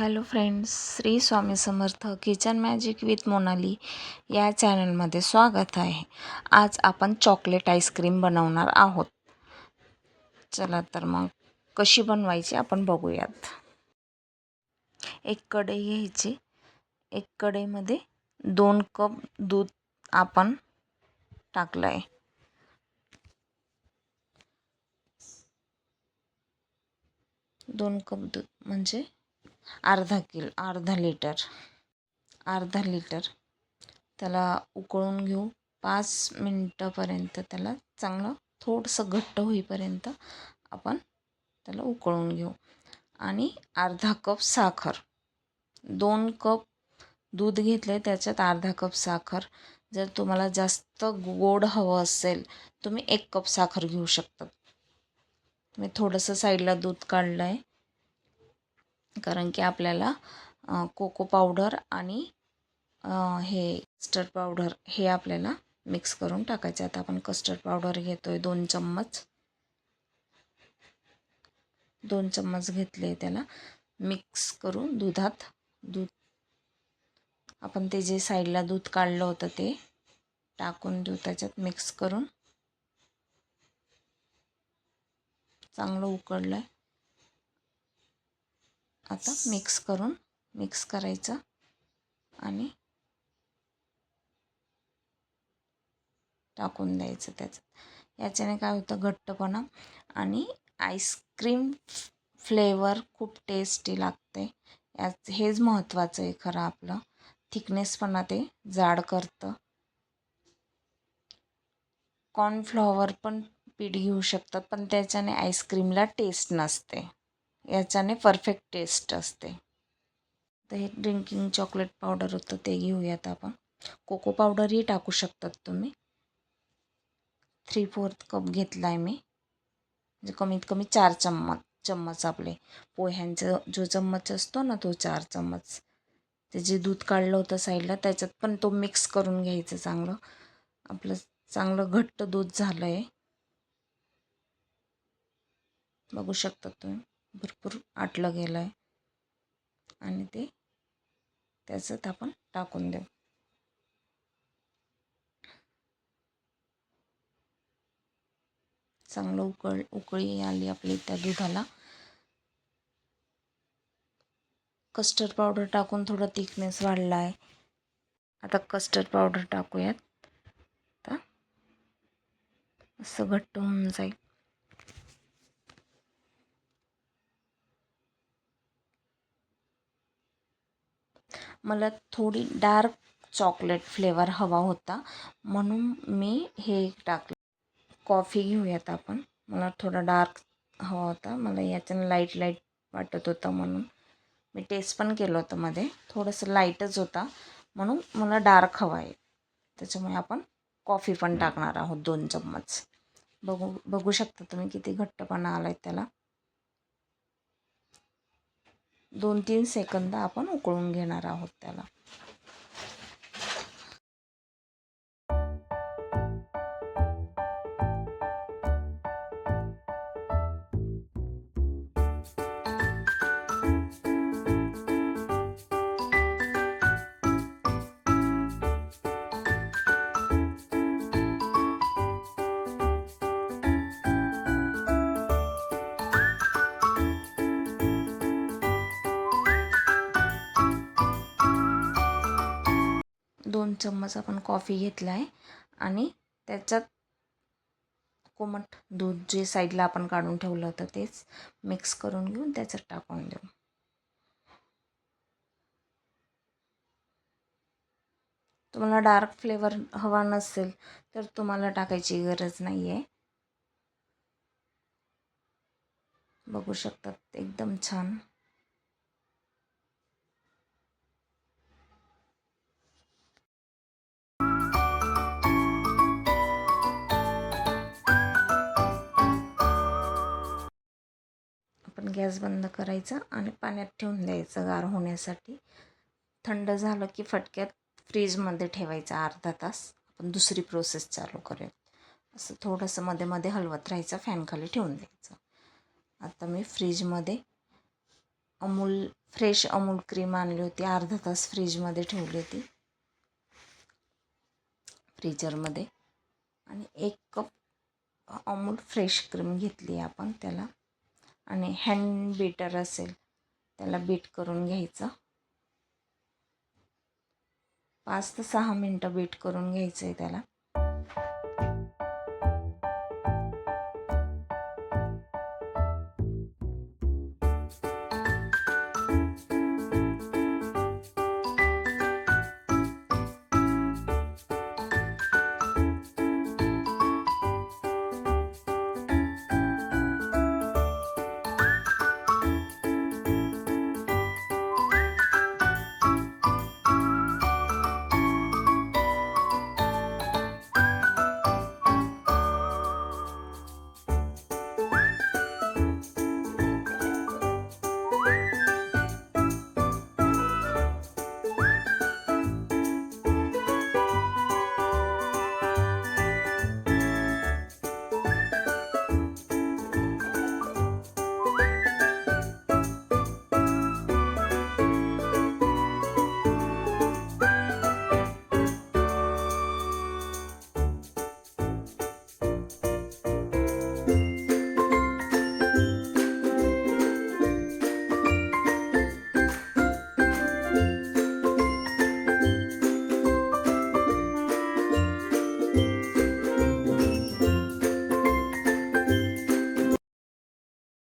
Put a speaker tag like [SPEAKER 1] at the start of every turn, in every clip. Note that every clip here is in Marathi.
[SPEAKER 1] Hello friends, Shri Swami Samarth kitchen magic with Monali या चॅनलमध्ये स्वागत आहे. आज आपण चॉकलेट आईस्क्रीम बनवणार आहोत. चला तर मग कशी बनवायची आपण बघूयात. एक कढई घ्यायची. एक कढईमध्ये 2 कप दूध आपण टाकलं आहे. 2 कप दूध म्हणजे अर्धा लिटर त्याला उकळून घेऊ. 5 मिनटापर्यंत त्याला चांगलं थोडंसं घट्ट होईपर्यंत आपण त्याला उकळून घेऊ. आणि अर्धा कप साखर, 2 कप दूध घेतले त्याच्यात अर्धा कप साखर. जर तुम्हाला जास्त गोड हवं असेल तुम्ही 1 कप साखर घेऊ शकता. मी थोडंसं साईडला दूध काढलं आहे कारण की आपल्याला कोको पावडर आणि हे कस्टर्ड पावडर हे आपल्याला मिक्स करून टाकायचे. आता आपण कस्टर्ड पावडर घेतोय 2 चम्मच घेतले. त्याला मिक्स करून दूध आपण ते जे साईडला दूध काढलं होतं ते टाकून देऊ. त्याच्यात मिक्स करून चांगलं उकळलं. आता मिक्स करायचं आणि टाकून द्यायचं त्याच्यात. याच्याने काय होतं, घट्टपणा आणि आईस्क्रीम फ्लेवर खूप टेस्टी लागते. हेच महत्त्वाचं आहे खरं. आपलं थिकनेसपणा ते जाड करतं. कॉर्नफ्लॉवर पण पीठ घेऊ शकतात, पण त्याच्याने आईस्क्रीमला टेस्ट नसते. याच्याने परफेक्ट टेस्ट असते. तर हे ड्रिंकिंग चॉकलेट पावडर होतं ते घेऊयात आपण. कोको पावडरही टाकू शकतात तुम्ही. 3/4 कप घेतला आहे मी. म्हणजे कमीत कमी 4 चम्मच आपले पोह्यांचा जो चम्मच असतो ना तो 4 चम्मच. ते जे दूध काढलं होतं साईडला त्याच्यात पण तो मिक्स करून घ्यायचं चांगलं. आपलं चांगलं घट्ट दूध झालं आहे. बघू शकता तुम्ही, भरपूर आटलं गेलं आहे. आणि ते त्याच्यात आपण टाकून देऊ. चांगलं उकळी आली आपली त्या दुधाला. कस्टर्ड पावडर टाकून थोडा थिकनेस वाढला आहे. आता कस्टर्ड पावडर टाकूयात. आता असं घट्ट होऊन जाईल. मला थोडी डार्क चॉकलेट फ्लेवर हवा होता म्हणून मी हे टाकलं. कॉफी घेऊयात आपण. मला थोडा डार्क हवा होता. मला याच्यानं लाईट वाटत होतं म्हणून मी टेस्ट पण केलं होतं मध्ये. थोडंसं लाईटच होता म्हणून मला डार्क हवा आहे. त्याच्यामुळे आपण कॉफी पण टाकणार आहोत 2 चम्मच. बघू शकता तुम्ही किती घट्टपणा आला आहे त्याला. 2-3 सेकंद आपण उकळून घेणार आहोत त्याला. दोन चम्मच आपण कॉफी घेतला आहे आणि त्याच्यात कोमट दूध जे साईडला आपण काढून ठेवलं होतं तेच मिक्स करून घेऊन त्याच्यात टाकून देऊ. तुम्हाला डार्क फ्लेवर हवा नसेल तर तुम्हाला टाकायची गरज नाही आहे. बघू शकतात एकदम छान. आपण गॅस बंद करायचा आणि पाण्यात ठेवून द्यायचं गार होण्यासाठी. थंड झालं की फटक्यात फ्रीजमध्ये ठेवायचा अर्धा तास. आपण दुसरी प्रोसेस चालू करूया. असं थोडंसं मध्ये मध्ये हलवत राहायचं, फॅनखाली ठेवून द्यायचं. आता मी फ्रीजमध्ये फ्रेश अमूल क्रीम आणली होती, अर्धा तास फ्रीजमध्ये ठेवली होती फ्रीजरमध्ये. आणि 1 कप अमूल फ्रेश क्रीम घेतली आपण त्याला, आणि हँड बीटर असेल त्याला बीट करून घ्यायचं. 5 ते 6 मिनटं बीट करून घ्यायचं आहे त्याला.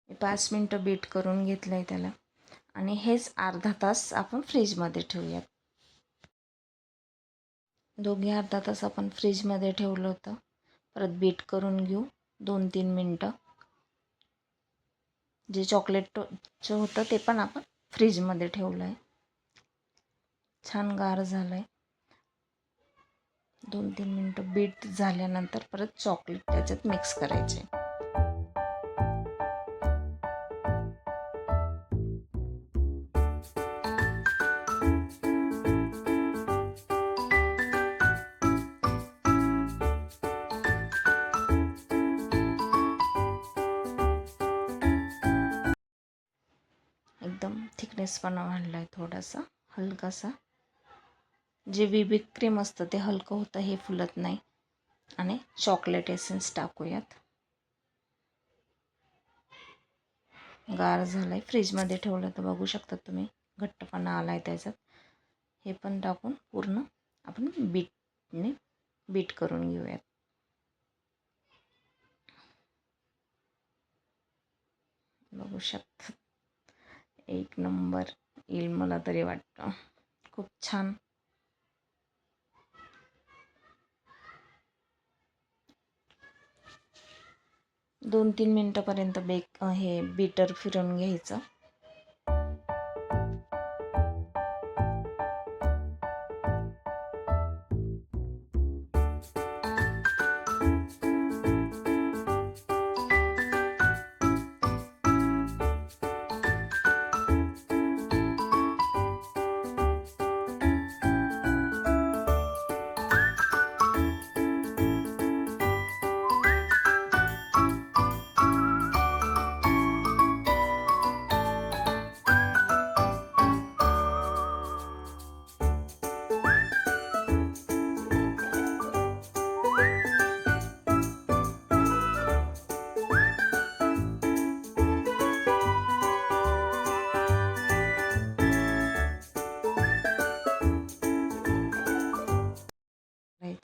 [SPEAKER 1] मी 5 मिनटं बीट करून घेतलं आहे त्याला, आणि हेच अर्धा तास आपण फ्रीजमध्ये ठेवूयात. दोघे अर्धा तास आपण फ्रीजमध्ये ठेवलं होतं. परत बीट करून घेऊ 2-3 मिनटं. जे चॉकलेटचं होतं ते पण आपण फ्रीजमध्ये ठेवलं आहे. छान गार झालं आहे. 2-3 मिनटं बीट झाल्यानंतर परत चॉकलेट त्याच्यात मिक्स करायचे. एकदम थिकनेसपणा वाढला आहे थोडासा, हलकासा. जे व्हिपिंग क्रीम असतं ते हलकं होतं, हे फुलत नाही. आणि चॉकलेट एसेन्स टाकूयात. गार झालं आहे, फ्रीजमध्ये ठेवलं तर बघू शकता तुम्ही घट्टपणा आला आहे त्याच्यात. हे पण टाकून पूर्ण आपण बीट करून घेऊयात. बघू शकता, 1 नंबर येईल मला तरी वाटतं. खूप छान. दोन 3 मिनटापर्यंत हे बीटर फिरवून घ्यायचं.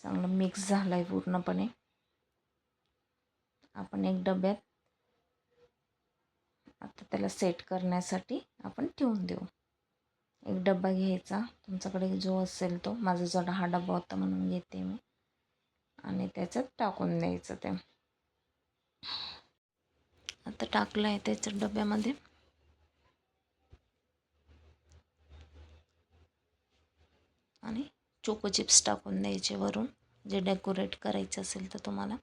[SPEAKER 1] चांगलं मिक्स झालं आहे पूर्णपणे. आपण एक डब्यात आता त्याला सेट करण्यासाठी आपण ठेवून देऊ. एक डब्बा घ्यायचा तुमच्याकडे जो असेल तो. माझा जरा हा डब्बा होता म्हणून घेते मी. आणि त्याच्यात टाकून द्यायचं ते. आता टाकलं आहे त्याच्या डब्यामध्ये. आणि चोको चिप्स टाकून द्यायचे वरून, जे डेकोरेट करायचं असेल तर तुम्हाला.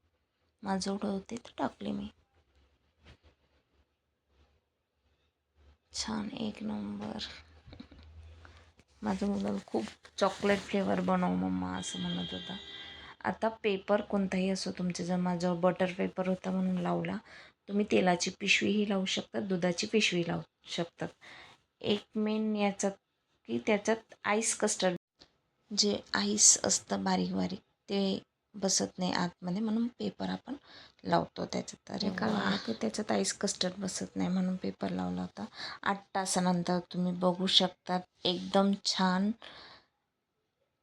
[SPEAKER 1] माझं होते तर टाकले मी. छान, 1 नंबर. माझं मुलं खूप चॉकलेट फ्लेवर बनव मम्मा असं म्हणत होता. आता पेपर कोणताही असो तुमच्या, जर माझ्यावर बटर पेपर होता म्हणून लावला. तुम्ही तेलाची पिशवीही लावू शकतात, दुधाची पिशवी लावू शकतात. एक मेन याच्यात की त्याच्यात आईस कस्टर्ड जे आईस असतं बारीक बारीक ते बसत नाही आतमध्ये, म्हणून पेपर आपण लावतो त्याच्यात. अरे का लावला की त्याच्यात आईस कस्टर्ड बसत नाही म्हणून पेपर लावला होता. 8 तासानंतर तुम्ही बघू शकतात एकदम छान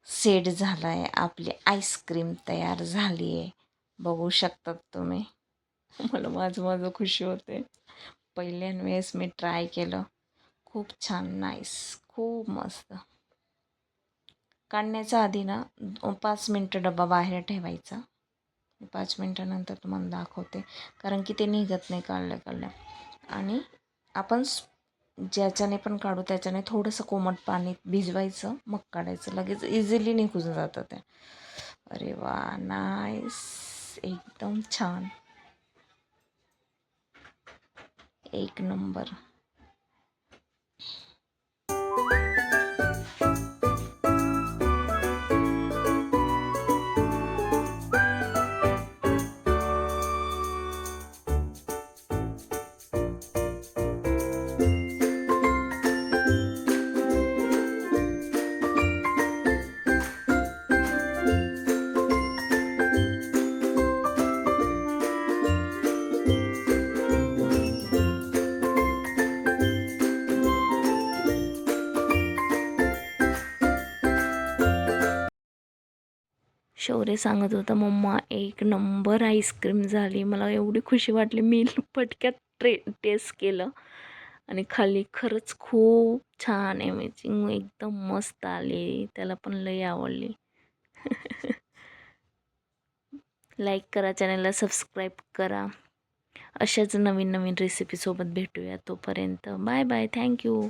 [SPEAKER 1] सेट झाला आहे. आपली आईस्क्रीम तयार झाली आहे, बघू शकतात तुम्ही. मला माझं खुशी होते. पहिल्यान वेळेस मी ट्राय केलं. खूप छान, नाईस, खूप मस्त. काढण्याच्या आधी ना 5 मिनटं डबा बाहेर ठेवायचा. 5 मिनटानंतर तुम्हाला दाखवते, कारण की ते निघत नाही काढल्या. आणि आपण ज्याच्याने पण काढू त्याच्याने थोडंसं कोमट पाणी भिजवायचं, मग काढायचं. लगेच इझिली निघून जातं ते. अरे वा, नाईस, एकदम छान, एक नंबर. शौर्य सांगत होता, मम्मा एक नंबर आईस्क्रीम झाली. मला एवढी खुशी वाटली. मी पटक्यात टेस्ट केलं आणि खाल्ली. खरंच खूप छान, अमेझिंग, एकदम मस्त आली. त्याला पण लई आवडली. लाईक करा, चॅनलला सबस्क्राईब करा. अशाच नवीन रेसिपीसोबत भेटूया. तोपर्यंत बाय बाय, थँक्यू.